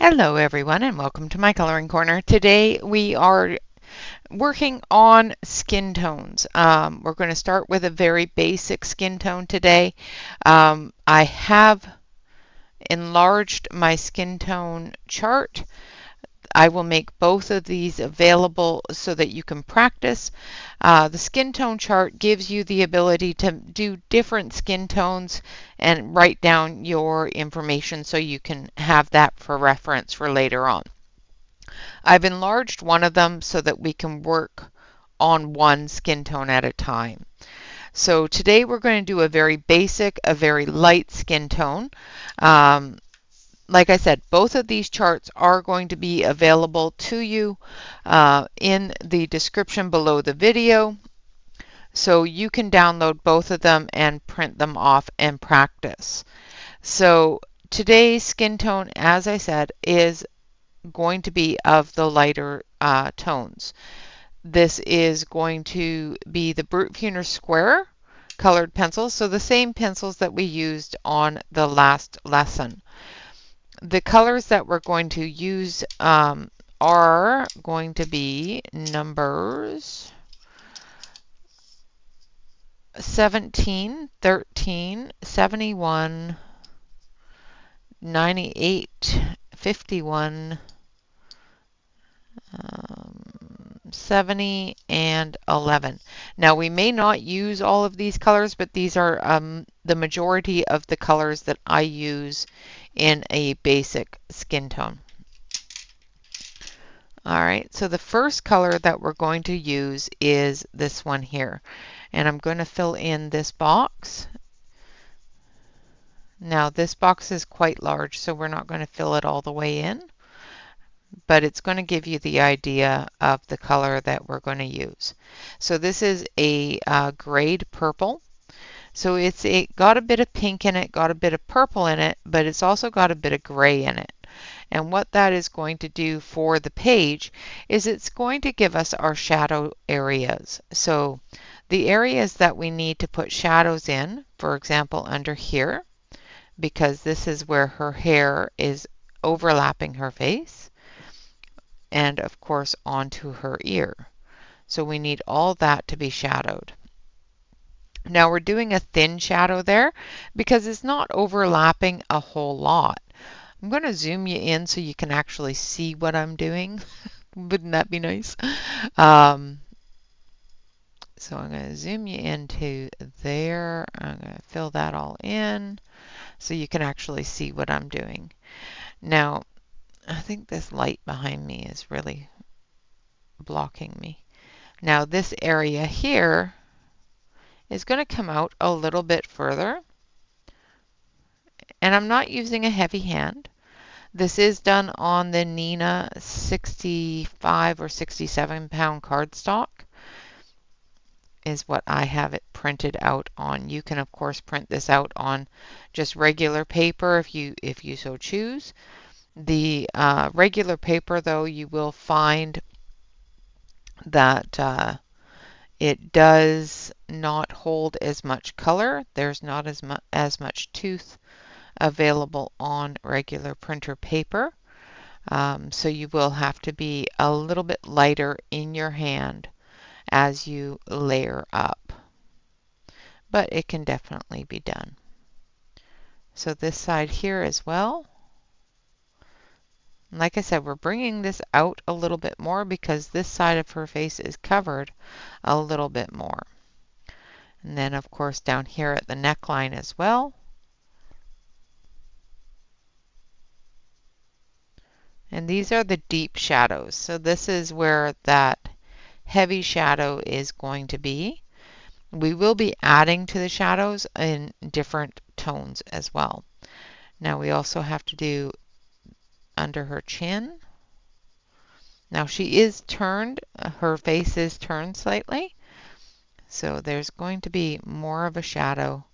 Hello everyone and welcome to my coloring corner. Today we are working on skin tones. We're going to start with a very basic skin tone today. I have enlarged my skin tone chart. I will make both of these available so that you can practice. The skin tone chart gives you the ability to do different skin tones and write down your information so you can have that for reference for later on. I've enlarged one of them so that we can work on one skin tone at a time. So today we're going to do a very basic, a very light skin tone. Like I said, both of these charts are going to be available to you in the description below the video. So you can download both of them and print them off and practice. So today's skin tone, as I said, is going to be of the lighter tones. This is going to be the Brute Square colored pencils, so the same pencils that we used on the last lesson. The colors that we're going to use are going to be numbers 17, 13, 71, 98, 51, 70, and 11. Now we may not use all of these colors, but these are the majority of the colors that I use in a basic skin tone. Alright, so the first color that we're going to use is this one here. And I'm going to fill in this box. Now this box is quite large, so we're not going to fill it all the way in, but it's going to give you the idea of the color that we're going to use. So this is a grade purple. So it's got a bit of pink in it, got a bit of purple in it, but it's also got a bit of gray in it. And what that is going to do for the page is it's going to give us our shadow areas. So the areas that we need to put shadows in, for example, under here, because this is where her hair is overlapping her face, and of course onto her ear. So we need all that to be shadowed. Now we're doing a thin shadow there because it's not overlapping a whole lot. I'm going to zoom you in so you can actually see what I'm doing. Wouldn't that be nice? So I'm going to zoom you into there. I'm going to fill that all in so you can actually see what I'm doing. Now, I think this light behind me is really blocking me. Now this area here is going to come out a little bit further. And I'm not using a heavy hand. This is done on the Nina 65 or 67 pound cardstock is what I have it printed out on. You can of course print this out on just regular paper if you so choose. The regular paper though, you will find that it does not hold as much color. There's not as much tooth available on regular printer paper. So you will have to be a little bit lighter in your hand as you layer up. But it can definitely be done. So this side here as well. Like I said, we're bringing this out a little bit more because this side of her face is covered a little bit more. And then of course down here at the neckline as well. And these are the deep shadows. So this is where that heavy shadow is going to be. We will be adding to the shadows in different tones as well. Now we also have to do under her chin. Now she is turned, her face is turned slightly. So there's going to be more of a shadow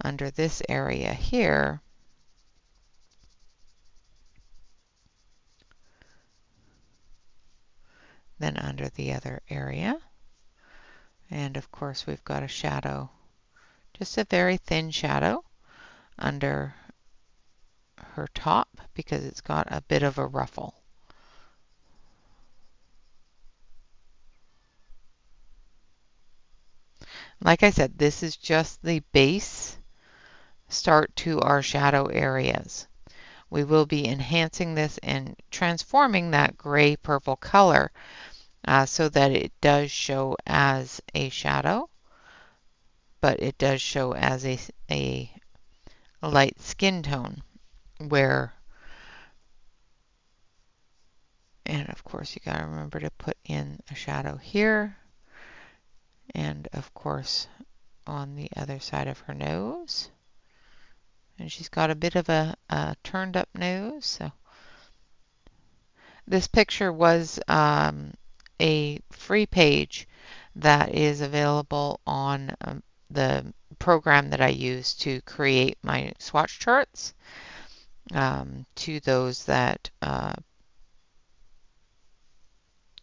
under this area here. Than under the other area. And of course we've got a shadow, just a very thin shadow under her top because it's got a bit of a ruffle. Like I said, this is just the base start to our shadow areas. We will be enhancing this and transforming that gray purple color so that it does show as a shadow, but it does show as a light skin tone where, and of course you got to remember to put in a shadow here, and of course on the other side of her nose. And she's got a bit of a turned up nose. So this picture was a free page that is available on the program that I use to create my swatch charts to those that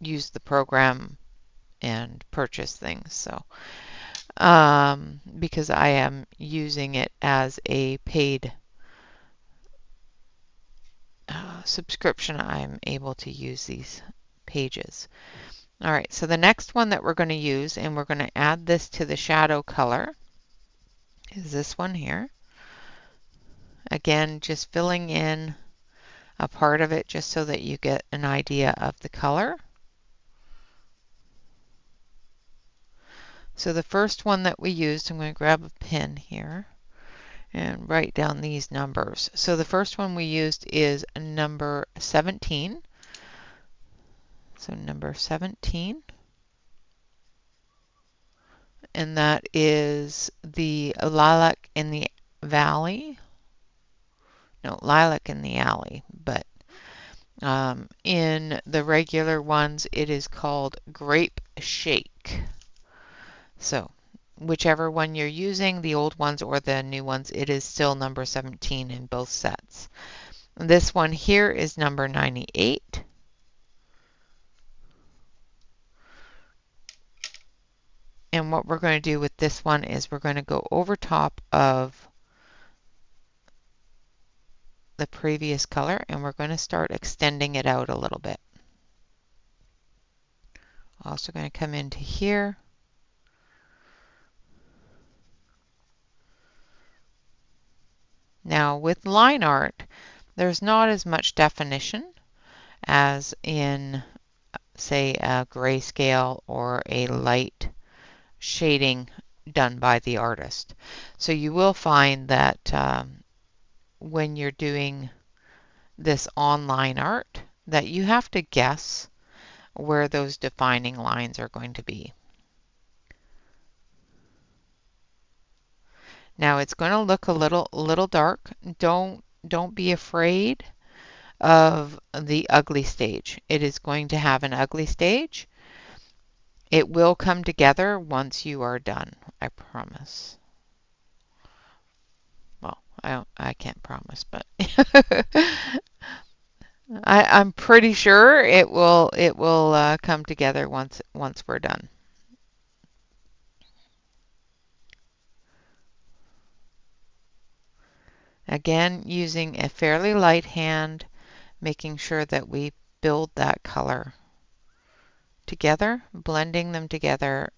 use the program and purchase things. So because I am using it as a paid subscription, I'm able to use these pages. All right, so the next one that we're going to use, and we're going to add this to the shadow color, is this one here. Again, just filling in a part of it just so that you get an idea of the color. So the first one that we used, I'm going to grab a pen here and write down these numbers. So the first one we used is number 17. So number 17. And that is the lilac in the valley. No, lilac in the alley, but in the regular ones it is called grape shake. So whichever one you're using, the old ones or the new ones, it is still number 17 in both sets. This one here is number 98. And what we're going to do with this one is we're going to go over top of the previous color and we're going to start extending it out a little bit. Also going to come into here. Now with line art, there's not as much definition as in, say, a grayscale or a light shading done by the artist. So you will find that when you're doing this online art, that you have to guess where those defining lines are going to be. Now it's going to look a little dark. Don't be afraid of the ugly stage. It is going to have an ugly stage. It will come together once you are done, I promise. Well, I can't promise, but I'm pretty sure it will come together once we're done. Again, using a fairly light hand, making sure that we build that color together, blending them together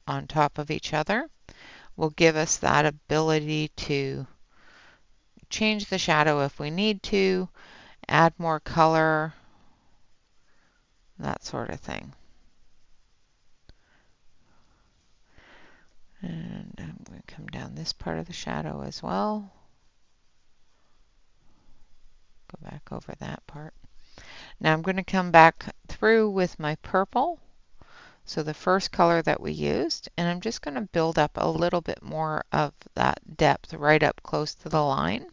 on top of each other will give us that ability to change the shadow if we need to, add more color, that sort of thing. And I'm going to come down this part of the shadow as well. Go back over that part. Now I'm going to come back through with my purple. So the first color that we used, and I'm just going to build up a little bit more of that depth right up close to the line.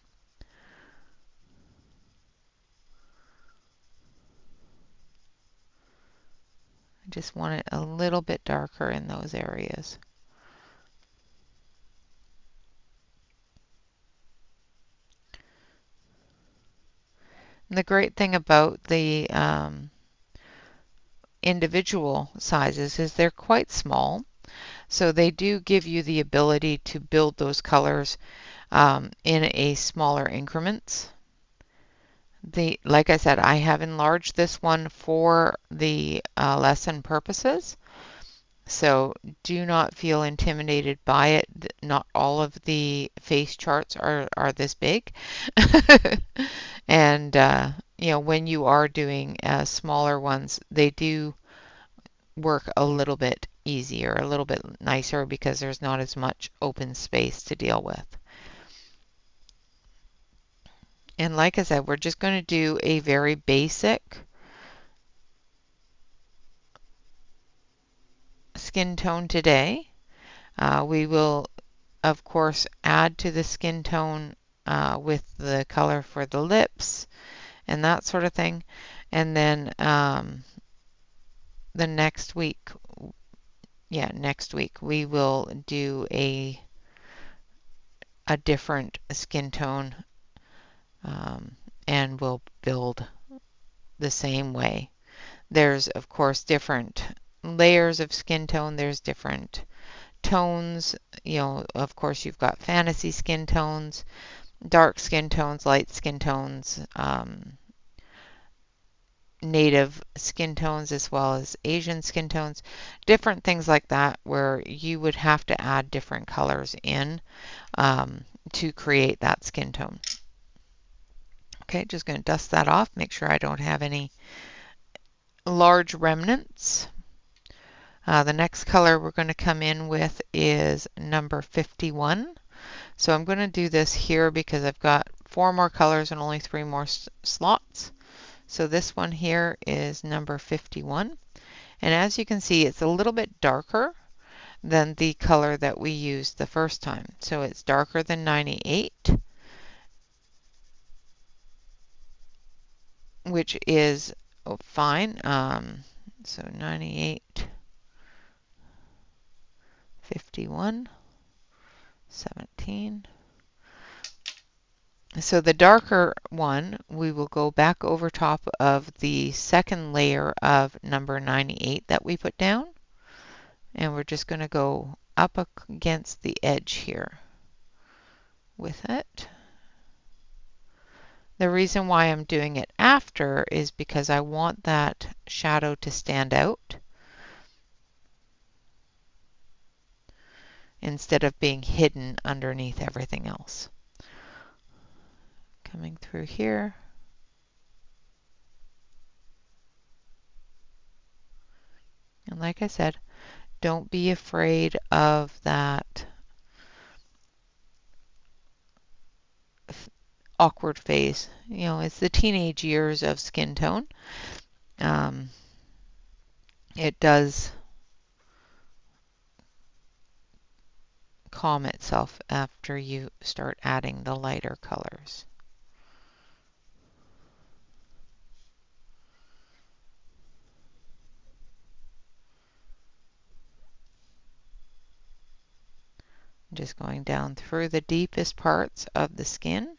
I just want it a little bit darker in those areas. And the great thing about the individual sizes is they're quite small, so they do give you the ability to build those colors in a smaller increments. Like I said, I have enlarged this one for the lesson purposes. So do not feel intimidated by it. Not all of the face charts are this big. And you know, when you are doing smaller ones, they do work a little bit easier, a little bit nicer because there's not as much open space to deal with. And like I said, we're just going to do a very basic skin tone today. We will, of course, add to the skin tone with the color for the lips and that sort of thing. And then the next week, next week we will do a different skin tone, and we'll build the same way. There's, of course, different layers of skin tone. There's different tones. You know, of course, you've got fantasy skin tones, dark skin tones, light skin tones, native skin tones, as well as Asian skin tones, different things like that, where you would have to add different colors in to create that skin tone. Okay, just going to dust that off, make sure I don't have any large remnants. The next color we're going to come in with is number 51. So I'm going to do this here because I've got 4 more colors and only 3 more slots. So this one here is number 51. And as you can see, it's a little bit darker than the color that we used the first time. So it's darker than 98, which is fine. So 98, 51, 17. So the darker one, we will go back over top of the second layer of number 98 that we put down. And we're just going to go up against the edge here with it. The reason why I'm doing it after is because I want that shadow to stand out instead of being hidden underneath everything else. Coming through here. And like I said, don't be afraid of that awkward phase. You know, it's the teenage years of skin tone. It does calm itself after you start adding the lighter colors. Just going down through the deepest parts of the skin,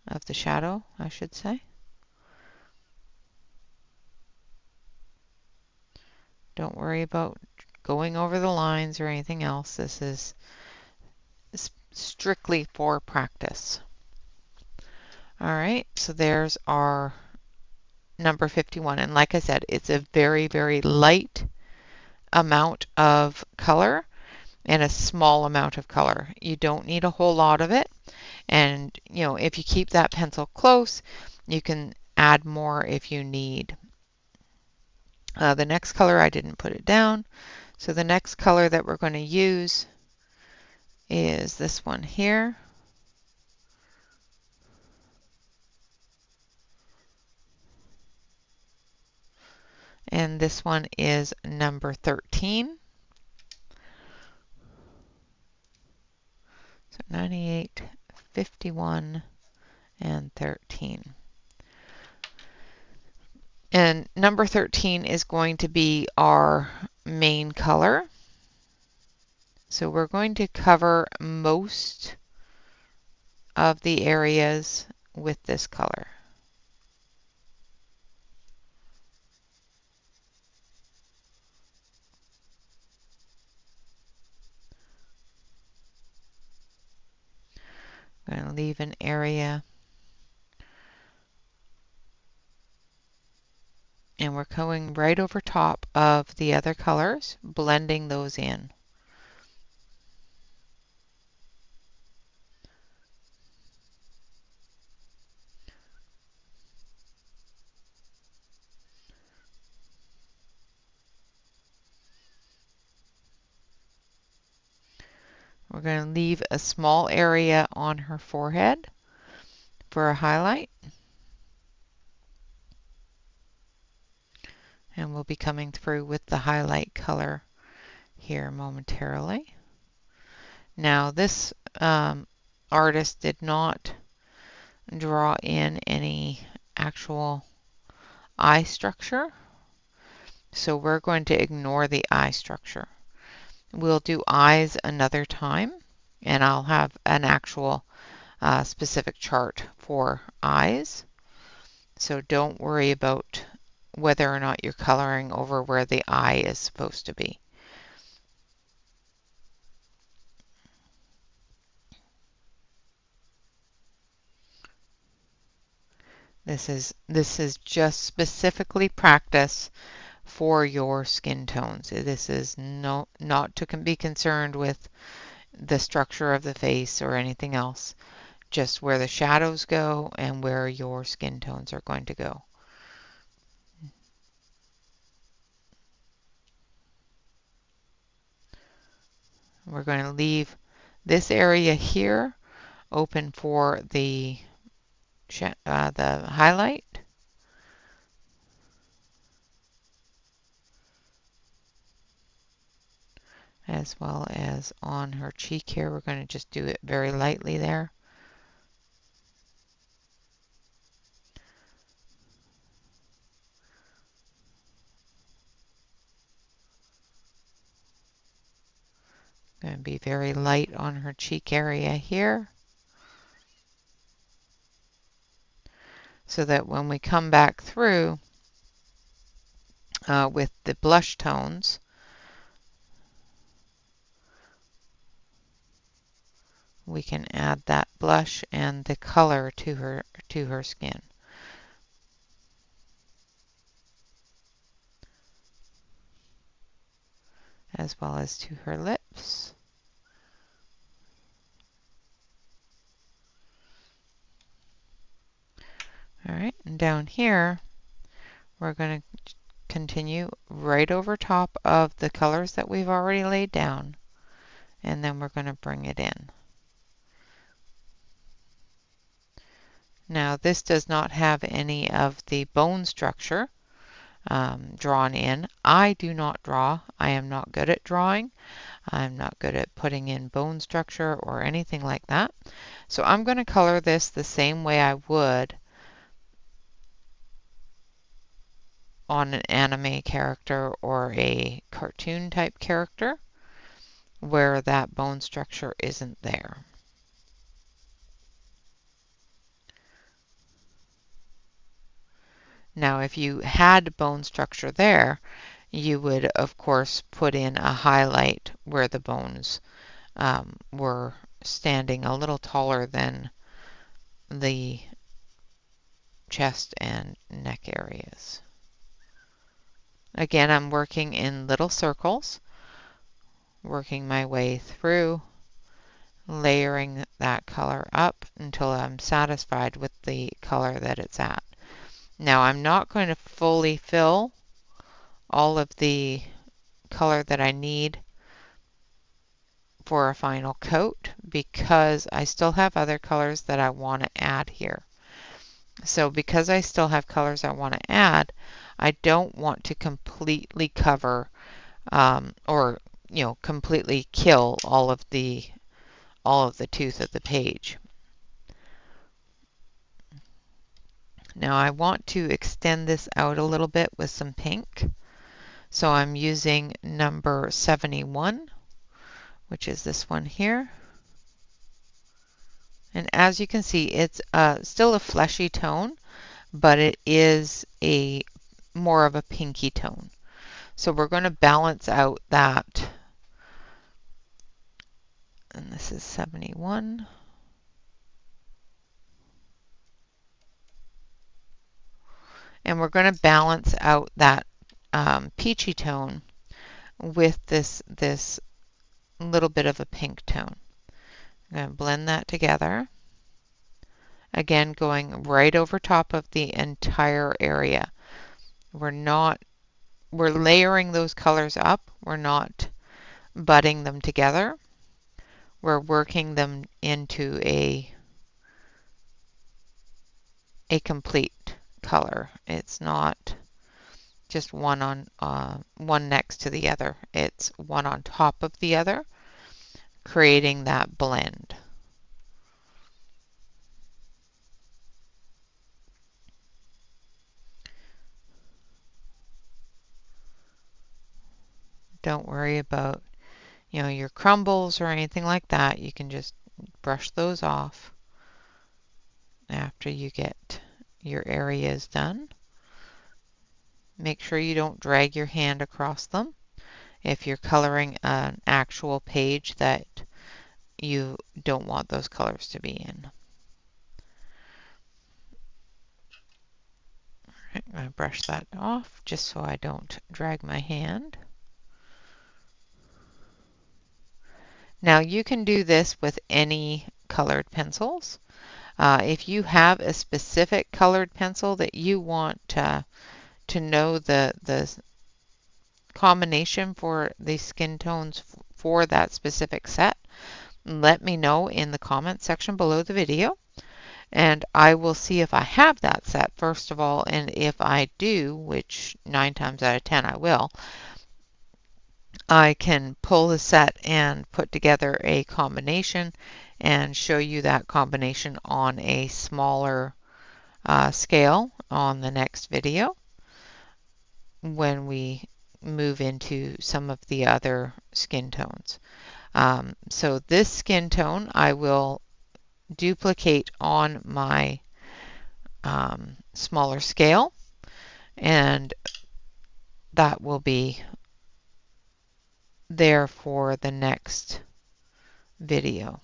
of the shadow, I should say. Don't worry about going over the lines or anything else. This is strictly for practice. All right, so there's our number 51. And like I said, it's a very, very light amount of color and a small amount of color. You don't need a whole lot of it. And, you know, if you keep that pencil close, you can add more if you need. The next color, I didn't put it down. So the next color that we're going to use is this one here. And this one is number 13. So 98, 51, and 13. And number 13 is going to be our main color. So we're going to cover most of the areas with this color. I'm going to leave an area And we're going right over top of the other colors, blending those in. We're going to leave a small area on her forehead for a highlight. And we'll be coming through with the highlight color here momentarily. Now this artist did not draw in any actual eye structure, so we're going to ignore the eye structure. We'll do eyes another time, and I'll have an actual specific chart for eyes. So don't worry about whether or not you're coloring over where the eye is supposed to be. This is just specifically practice for your skin tones. This is not to be concerned with the structure of the face or anything else, just where the shadows go and where your skin tones are going to go. We're going to leave this area here open for the highlight. As well as on her cheek here, we're going to just do it very lightly there. Going to be very light on her cheek area here, so that when we come back through with the blush tones, we can add that blush and the color to her skin. As well as to her lips. Alright, and down here we're going to continue right over top of the colors that we've already laid down, and then we're going to bring it in. Now this does not have any of the bone structure drawn in. I do not draw. I am not good at drawing. I'm not good at putting in bone structure or anything like that. So I'm going to color this the same way I would on an anime character or a cartoon type character where that bone structure isn't there. Now if you had bone structure there, you would of course put in a highlight where the bones were standing a little taller than the chest and neck areas. Again, I'm working in little circles, working my way through, layering that color up until I'm satisfied with the color that it's at. Now I'm not going to fully fill all of the color that I need for a final coat because I still have other colors that I want to add here. So because I still have colors I want to add, I don't want to completely cover or completely kill all of the tooth of the page. Now I want to extend this out a little bit with some pink. So I'm using number 71, which is this one here. And as you can see, it's still a fleshy tone, but it is a more of a pinky tone. So we're going to balance out that. And this is 71. and we're going to balance out that peachy tone with this little bit of a pink tone. I'm going to blend that together. Again, going right over top of the entire area. We're layering those colors up. We're not butting them together. We're working them into a complete color. It's not just one next to the other. It's one on top of the other, creating that blend. Don't worry about, your crumbles or anything like that. You can just brush those off after you get your areas done. Make sure you don't drag your hand across them if you're coloring an actual page that you don't want those colors to be in. I'm going to brush that off just so I don't drag my hand. Now you can do this with any colored pencils. If you have a specific colored pencil that you want to know the combination for the skin tones for that specific set, let me know in the comment section below the video, and I will see if I have that set first of all, and if I do, which 9 times out of 10 I will, I can pull the set and put together a combination and show you that combination on a smaller scale on the next video when we move into some of the other skin tones. So this skin tone I will duplicate on my smaller scale, and that will be there for the next video.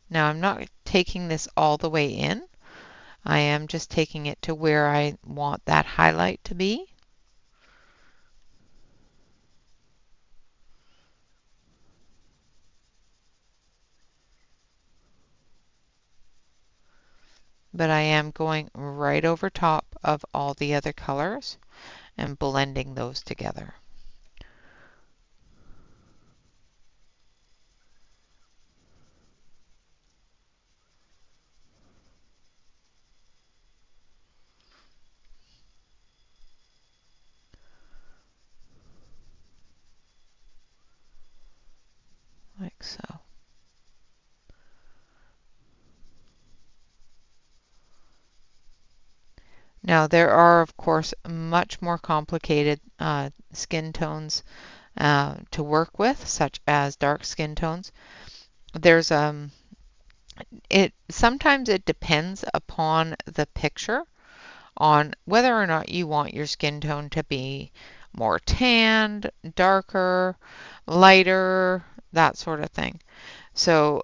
Now I'm not taking this all the way in. I am just taking it to where I want that highlight to be. But I am going right over top of all the other colors and blending those together. Like so. Now there are, of course, much more complicated skin tones to work with, such as dark skin tones. There's sometimes it depends upon the picture on whether or not you want your skin tone to be more tanned, darker, lighter, that sort of thing. So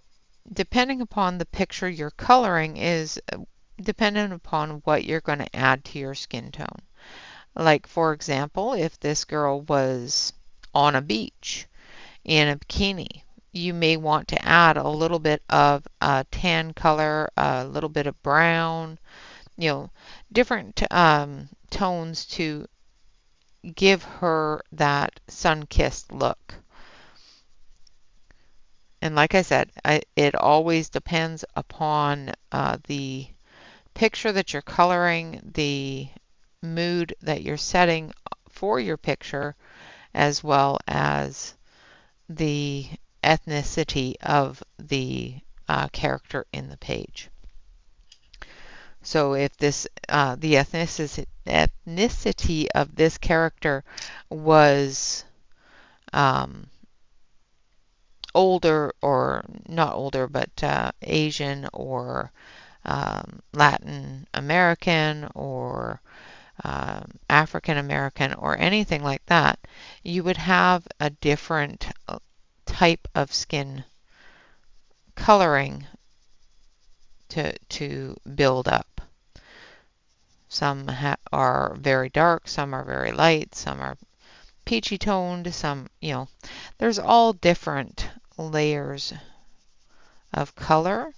depending upon the picture you're coloring is dependent upon what you're going to add to your skin tone. Like, for example, if this girl was on a beach in a bikini, you may want to add a little bit of a tan color, a little bit of brown, different tones to give her that sun-kissed look. And like I said, it always depends upon the picture that you're coloring, the mood that you're setting for your picture, as well as the ethnicity of the character in the page. So if this the ethnicity of this character was older, or not older, but Asian or Latin American or African American or anything like that, you would have a different type of skin coloring to build up. Some are very dark, some are very light, some are peachy toned, some, there's all different layers of color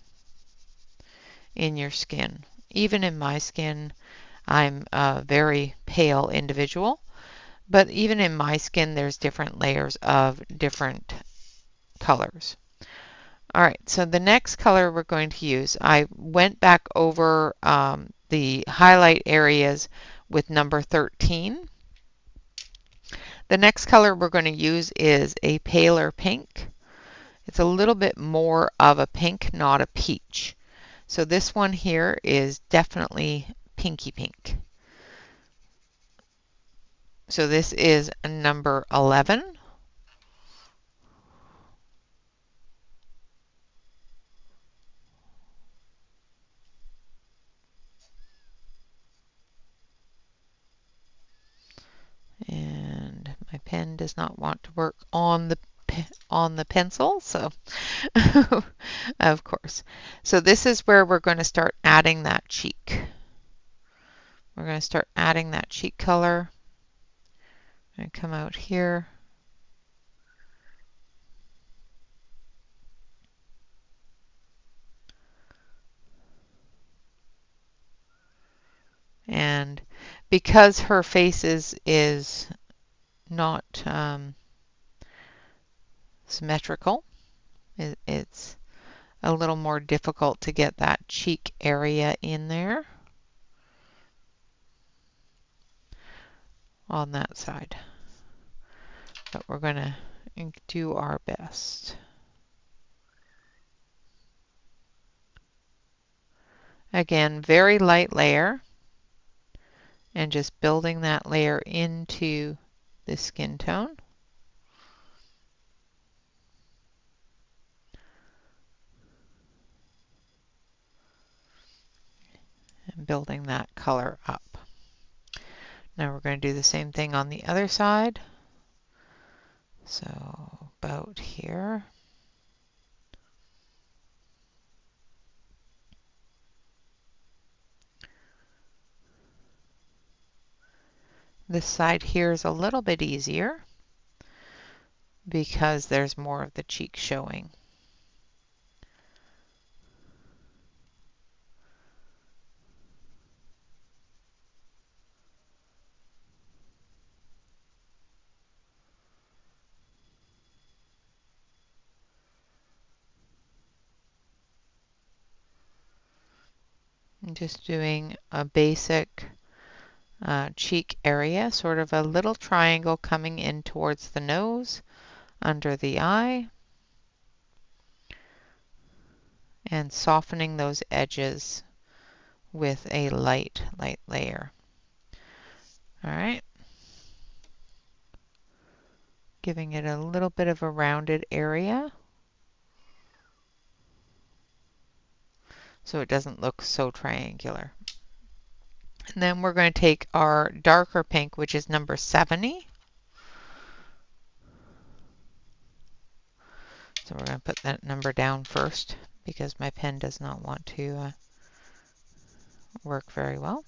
in your skin. Even in my skin, I'm a very pale individual, but even in my skin, there's different layers of different colors. All right, so the next color we're going to use, I went back over the highlight areas with number 13. The next color we're going to use is a paler pink. It's a little bit more of a pink, not a peach. So this one here is definitely pinky pink. So this is number 11. And my pen does not want to work on the pencil, so of course. So this is where we're going to start adding that cheek. We're going to start adding that cheek color. I'm going to come out here. And because her face is not symmetrical, it's a little more difficult to get that cheek area in there on that side. But we're going to do our best. Again, very light layer, and just building that layer into the skin tone. And building that color up. Now we're going to do the same thing on the other side. So about here. This side here is a little bit easier because there's more of the cheek showing. I'm just doing a basic cheek area, sort of a little triangle coming in towards the nose, under the eye, and softening those edges with a light layer. All right. Giving it a little bit of a rounded area so it doesn't look so triangular. And then we're going to take our darker pink, which is number 70. So we're going to put that number down first because my pen does not want to work very well.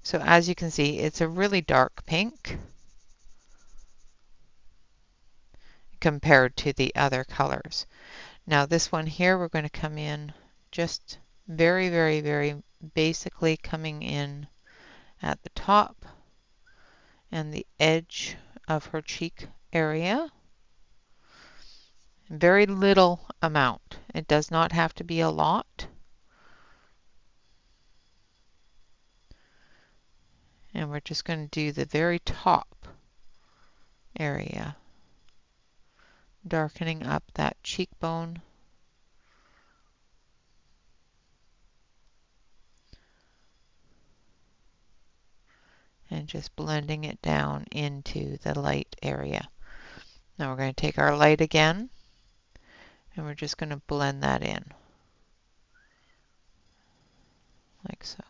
So as you can see, it's a really dark pink compared to the other colors. Now this one here, we're going to come in just very, very, very basically coming in at the top and the edge of her cheek area. Very little amount. It does not have to be a lot. And we're just going to do the very top area, darkening up that cheekbone. And just blending it down into the light area. Now we're going to take our light again, and we're just going to blend that in, like so.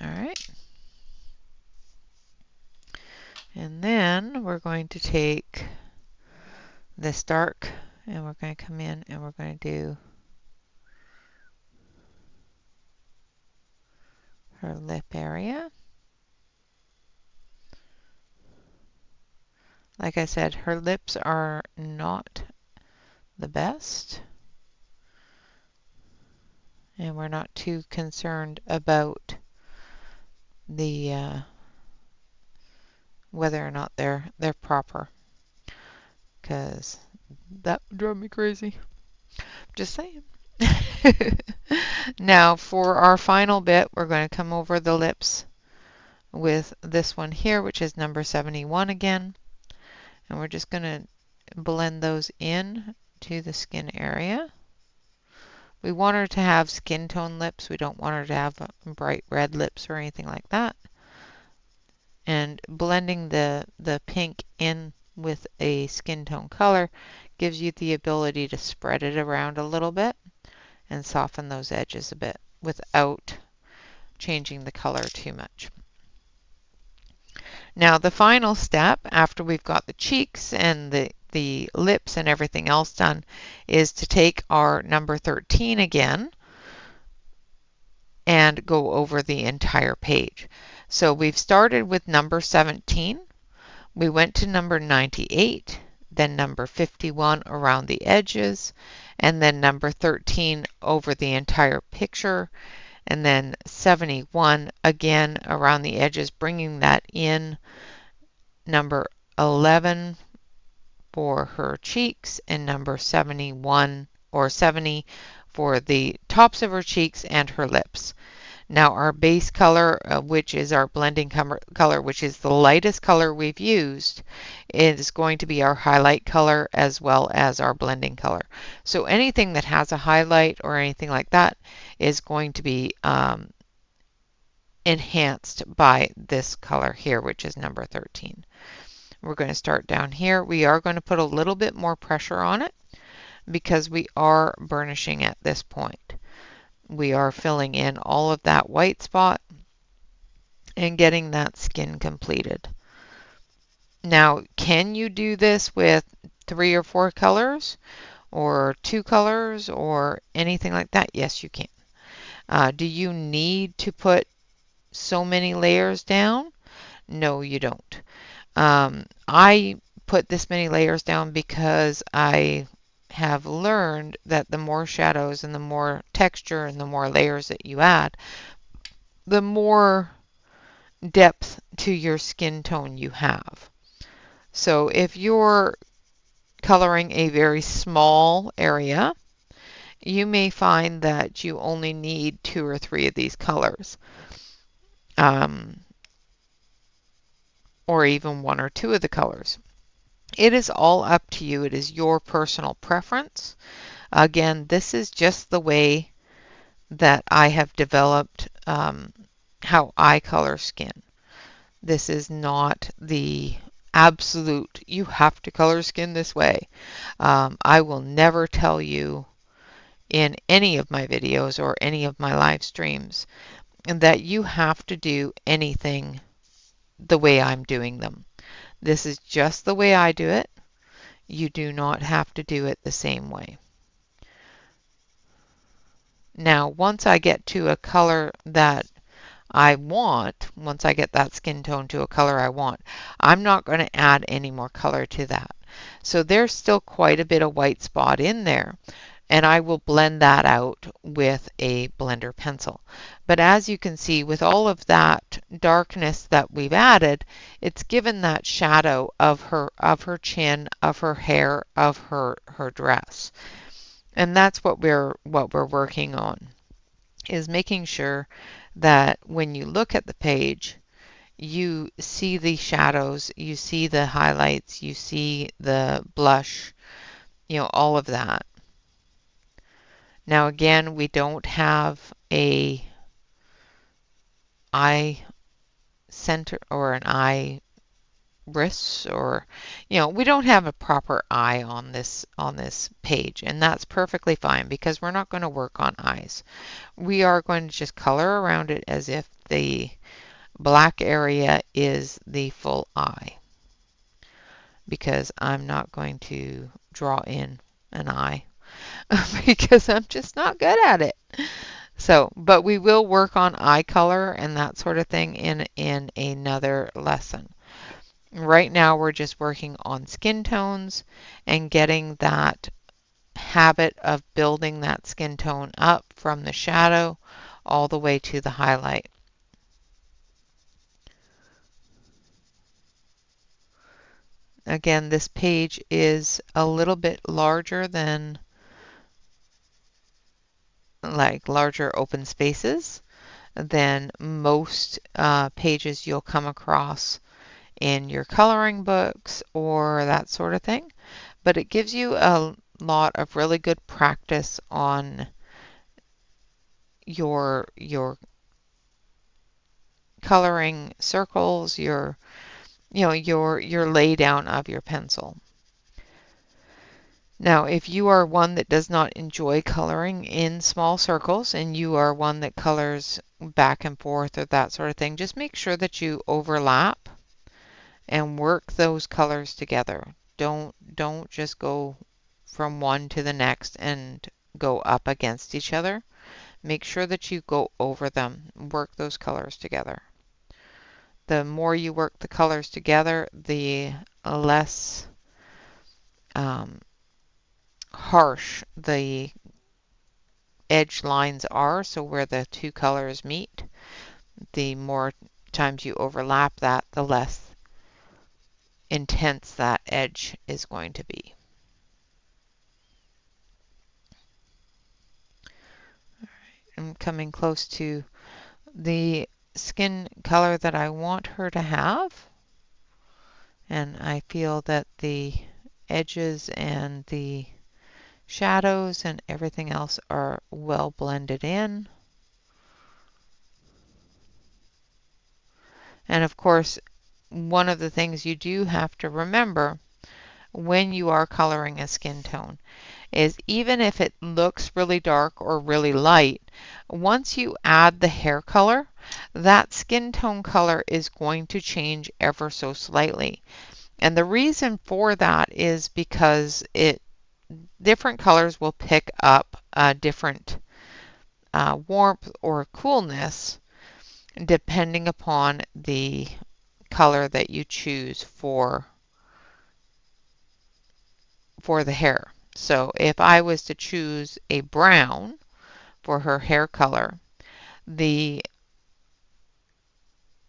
All right. And then we're going to take this dark, and we're going to come in and we're going to do her lip area. Like I said, her lips are not the best, and we're not too concerned about the whether or not they're proper, because that would drive me crazy. Just saying. Now for our final bit, we're going to come over the lips with this one here, which is number 71 again, and we're just going to blend those in to the skin area. We want her to have skin tone lips. We don't want her to have bright red lips or anything like that. And blending the pink in with a skin tone color gives you the ability to spread it around a little bit and soften those edges a bit without changing the color too much. Now the final step after we've got the cheeks and the lips and everything else done is to take our number 13 again and go over the entire page. So we've started with number 17, we went to number 98, then number 51 around the edges, and then number 13 over the entire picture, and then 71 again around the edges, bringing that in, number 11 for her cheeks, and number 71 or 70 for the tops of her cheeks and her lips. Now our base color, which is our blending color, which is the lightest color we've used, is going to be our highlight color as well as our blending color. So anything that has a highlight or anything like that is going to be enhanced by this color here, which is number 13. We're going to start down here. We are going to put a little bit more pressure on it because we are burnishing at this point. We are filling in all of that white spot and getting that skin completed. Now, can you do this with 3 or 4 colors or 2 colors or anything like that? Yes, you can. Do you need to put so many layers down? No, you don't. I put this many layers down because I have learned that the more shadows and the more texture and the more layers that you add, the more depth to your skin tone you have. So if you're coloring a very small area, you may find that you only need 2 or 3 of these colors, or even 1 or 2 of the colors. It is all up to you. It is your personal preference. Again, this is just the way that I have developed how I color skin. This is not the absolute, you have to color skin this way. I will never tell you in any of my videos or any of my live streams that you have to do anything the way I'm doing them. This is just the way I do it. You do not have to do it the same way. Now, once I get to a color that I want, once I get that skin tone to a color I want, I'm not going to add any more color to that. So there's still quite a bit of white spot in there, and I will blend that out with a blender pencil. But as you can see, with all of that darkness that we've added, it's given that shadow of her chin, of her hair, of her dress. And that's what we're working on, is making sure that when you look at the page, you see the shadows, you see the highlights, you see the blush, all of that. Now again, we don't have a eye center or an eye wrists, or we don't have a proper eye on this page, and that's perfectly fine because we're not going to work on eyes. We are going to just color around it as if the black area is the full eye, because I'm not going to draw in an eye because I'm just not good at it. So, but we will work on eye color and that sort of thing in another lesson. Right now we're just working on skin tones and getting that habit of building that skin tone up from the shadow all the way to the highlight. Again, this page is a little bit larger than like larger open spaces than most pages you'll come across in your coloring books or that sort of thing. But it gives you a lot of really good practice on your coloring circles, your your lay down of your pencil. Now, if you are one that does not enjoy coloring in small circles and you are one that colors back and forth or that sort of thing, just make sure that you overlap and work those colors together. Don't just go from one to the next and go up against each other. Make sure that you go over them, work those colors together. The more you work the colors together, the less harsh the edge lines are. So where the two colors meet, the more times you overlap that, the less intense that edge is going to be. I'm coming close to the skin color that I want her to have, and I feel that the edges and the shadows and everything else are well blended in. And of course, one of the things you do have to remember when you are coloring a skin tone is even if it looks really dark or really light, once you add the hair color, that skin tone color is going to change ever so slightly. And the reason for that is because different colors will pick up different warmth or coolness depending upon the color that you choose for the hair. So if I was to choose a brown for her hair color, the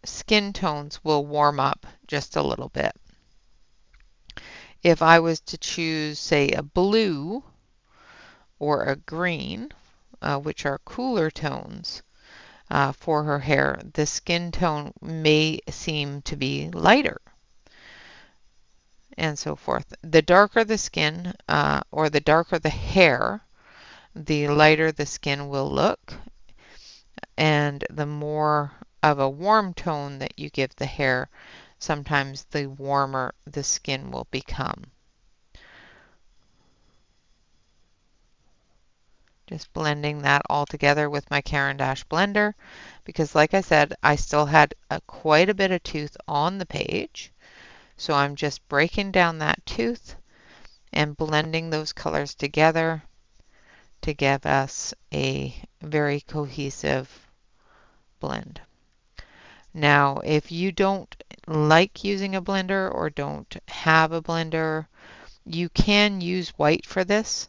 skin tones will warm up just a little bit. If I was to choose, say, a blue or a green, which are cooler tones for her hair, the skin tone may seem to be lighter and so forth. The darker the skin or the darker the hair, the lighter the skin will look, and the more of a warm tone that you give the hair, sometimes the warmer the skin will become. Just blending that all together with my Caran d'Ache blender because like I said, I still had quite a bit of tooth on the page. So I'm just breaking down that tooth and blending those colors together to give us a very cohesive blend. Now, if you don't like using a blender or don't have a blender, you can use white for this.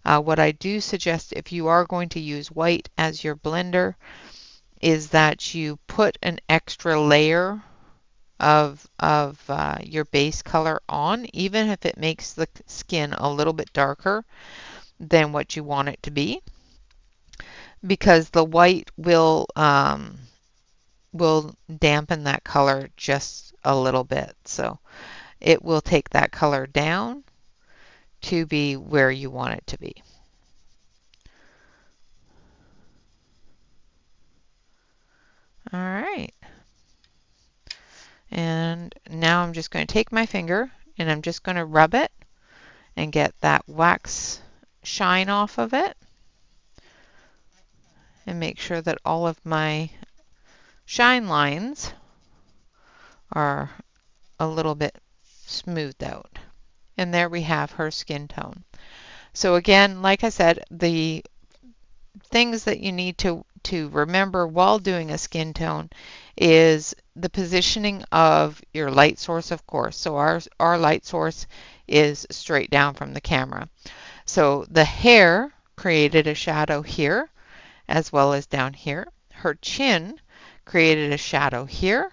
What I do suggest if you are going to use white as your blender is that you put an extra layer of your base color on, even if it makes the skin a little bit darker than what you want it to be, because the white will dampen that color just a little bit. So it will take that color down to be where you want it to be. All right. And now I'm just going to take my finger and I'm just going to rub it and get that wax shine off of it and make sure that all of my shine lines are a little bit smoothed out. And there we have her skin tone. So again, like I said, the things that you need to remember while doing a skin tone is the positioning of your light source, of course. So our light source is straight down from the camera. So the hair created a shadow here as well as down here. Her chin created a shadow here.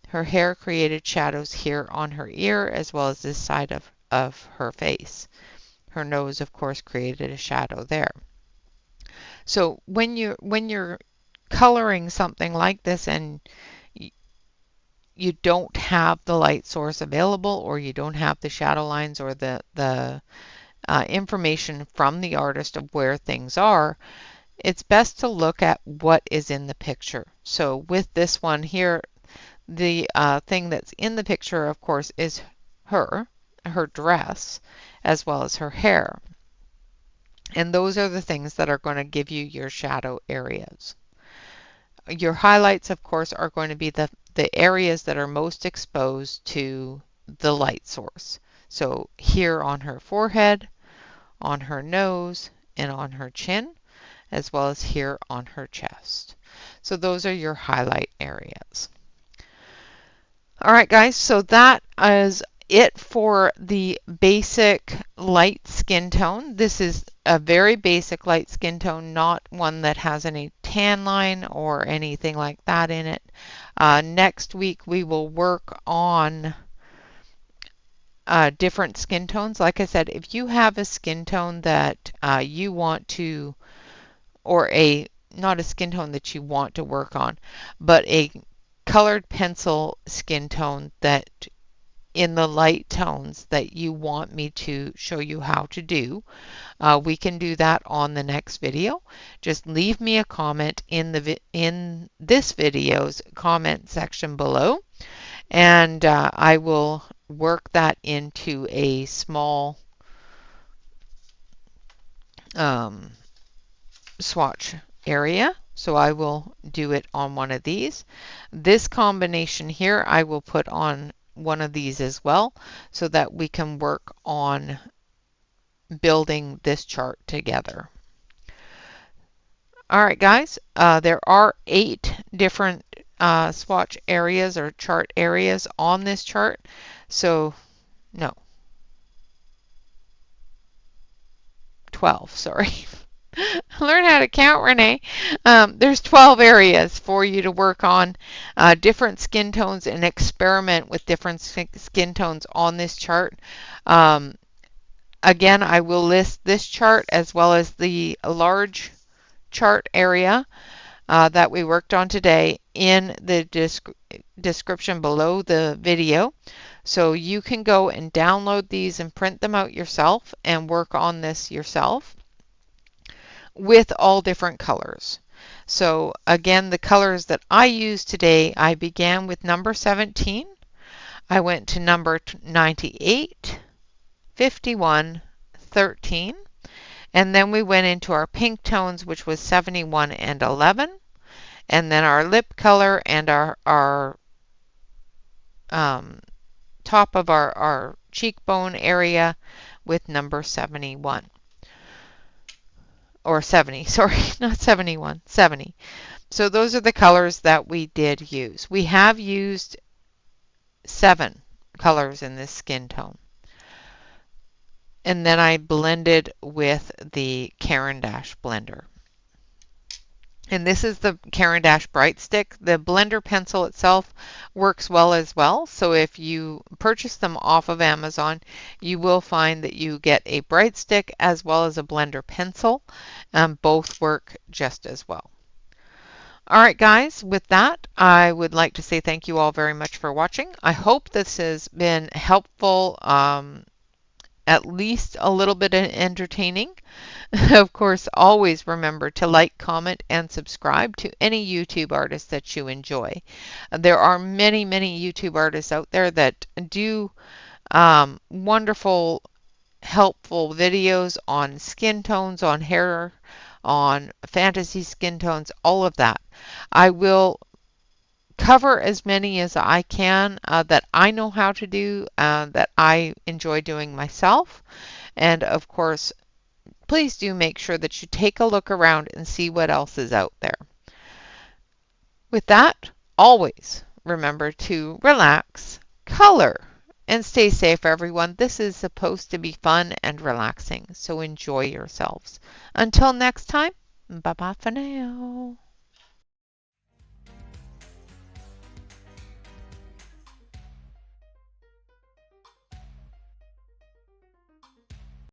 Her hair created shadows here on her ear as well as this side of her face. Her nose, of course, created a shadow there. So when you're coloring something like this and you don't have the light source available, or you don't have the shadow lines or the information from the artist of where things are, it's best to look at what is in the picture. So with this one here, the thing that's in the picture, of course, is her dress, as well as her hair. And those are the things that are going to give you your shadow areas. Your highlights, of course, are going to be the areas that are most exposed to the light source. So here on her forehead, on her nose, and on her chin, as well as here on her chest. So those are your highlight areas. All right, guys, so that is it for the basic light skin tone. This is a very basic light skin tone, not one that has any tan line or anything like that in it. Next week we will work on different skin tones. Like I said, if you have a skin tone that you want to, or not a skin tone that you want to work on, but a colored pencil skin tone that in the light tones that you want me to show you how to do, we can do that on the next video. Just leave me a comment in this video's comment section below, and I will work that into a small swatch area. So I will do it on one of these. This combination here I will put on one of these as well, so that we can work on building this chart together. All right, guys, there are 8 different swatch areas or chart areas on this chart. So, no, 12, sorry. Learn how to count, Renee. There's 12 areas for you to work on different skin tones and experiment with different skin tones on this chart. Again, I will list this chart as well as the large chart area that we worked on today in the description below the video. So you can go and download these and print them out yourself and work on this yourself with all different colors. So again, the colors that I used today, I began with number 17. I went to number 98, 51, 13, and then we went into our pink tones, which was 71 and 11, and then our lip color and our top of our cheekbone area with number 71. Or 70, sorry, not 71, 70. So those are the colors that we did use. We have used 7 colors in this skin tone. And then I blended with the Caran d'Ache blender. And this is the Caran d'Ache Bright Stick. The blender pencil itself works well as well. So if you purchase them off of Amazon, you will find that you get a Bright Stick as well as a blender pencil. Both work just as well. All right, guys, with that, I would like to say thank you all very much for watching. I hope this has been helpful, at least a little bit entertaining. Of course, always remember to like, comment, and subscribe to any YouTube artist that you enjoy. There are many, many YouTube artists out there that do wonderful, helpful videos on skin tones, on hair, on fantasy skin tones, all of that. I will cover as many as I can that I know how to do, that I enjoy doing myself. And of course, please do make sure that you take a look around and see what else is out there. With that, always remember to relax, color, and stay safe, everyone. This is supposed to be fun and relaxing, so enjoy yourselves. Until next time, bye-bye for now.